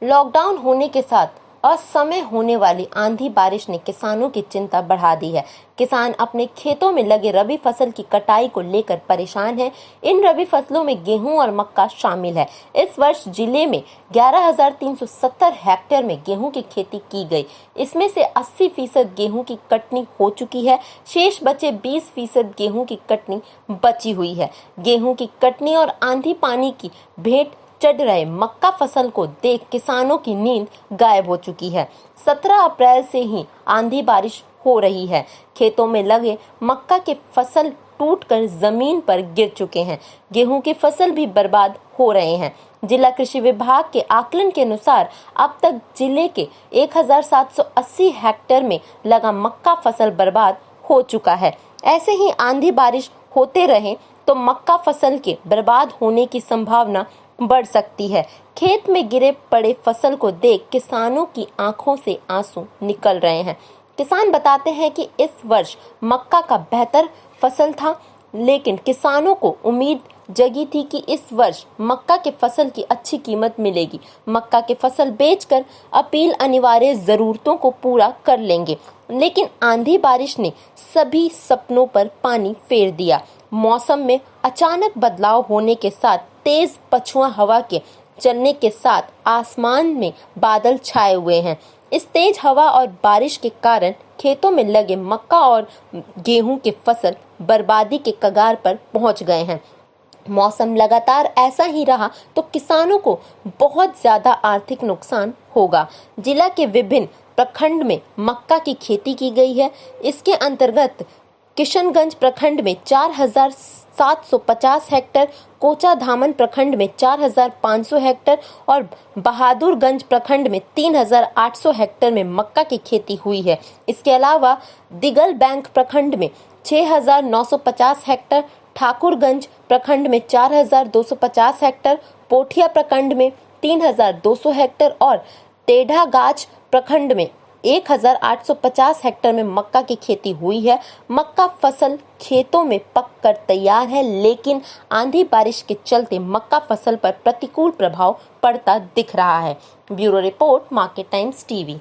Lockdown होने के साथ असमय होने वाली आंधी बारिश ने किसानों की चिंता बढ़ा दी है। किसान अपने खेतों में लगे रबी फसल की कटाई को लेकर परेशान हैं। इन रबी फसलों में गेहूं और मक्का शामिल है। इस वर्ष जिले में 11,370 हेक्टेयर में गेहूं की खेती की गई। इसमें से 80% गेहूं की कटनी हो चुकी है। शेष बचे 20% गेहूं की कटनी बची हुई है। गेहूं की कटनी और आंधी पानी की भेंट चढ़ रहे मक्का फसल को देख किसानों की नींद गायब हो चुकी है। 17 अप्रैल से ही आंधी बारिश हो रही है। खेतों में लगे मक्का के फसल टूटकर जमीन पर गिर चुके हैं। गेहूं की फसल भी बर्बाद हो रहे हैं। जिला कृषि विभाग के आकलन के अनुसार अब तक जिले के 1780 हेक्टेयर में लगा मक्का फसल बर्बाद हो चुका है। ऐसे ही आंधी बारिश होते रहे तो मक्का फसल के बर्बाद होने की संभावना बढ़ सकती है। खेत में गिरे पड़े फसल को देख किसानों की आंखों से आंसू निकल रहे हैं। किसान बताते हैं कि इस वर्ष मक्का का बेहतर फसल था, लेकिन किसानों को उम्मीद जगी थी कि इस वर्ष मक्का के फसल की अच्छी कीमत मिलेगी। मक्का के फसल बेचकर अपील अनिवार्य जरूरतों को पूरा कर लेंगे, लेकिन आंधी बारिश ने सभी सपनों पर पानी फेर दिया। मौसम में अचानक बदलाव होने के साथ तेज पछुआ हवा के चलने के साथ आसमान में बादल छाए हुए हैं। इस तेज हवा और बारिश के कारण खेतों में लगे मक्का और गेहूं के फसल बर्बादी के कगार पर पहुंच गए हैं। मौसम लगातार ऐसा ही रहा तो किसानों को बहुत ज्यादा आर्थिक नुकसान होगा। जिला के विभिन्न प्रखंड में मक्का की खेती की गई है। इसके अंतर्गत किशनगंज प्रखंड में 4,750 हेक्टेयर, कोचा धामन प्रखंड में 4,500 हेक्टेयर और बहादुरगंज प्रखंड में 3,800 हेक्टेयर में मक्का की खेती हुई है। इसके अलावा दिगल बैंक प्रखंड में 6,950 हेक्टेयर, ठाकुरगंज प्रखंड में 4,250 हेक्टेयर, पोठिया प्रखंड में 3,200 हेक्टेयर और टेढ़ागाछ प्रखंड में 1,850 हेक्टेयर में मक्का की खेती हुई है। मक्का फसल खेतों में पक कर तैयार है, लेकिन आंधी बारिश के चलते मक्का फसल पर प्रतिकूल प्रभाव पड़ता दिख रहा है। Bureau report, market times TV.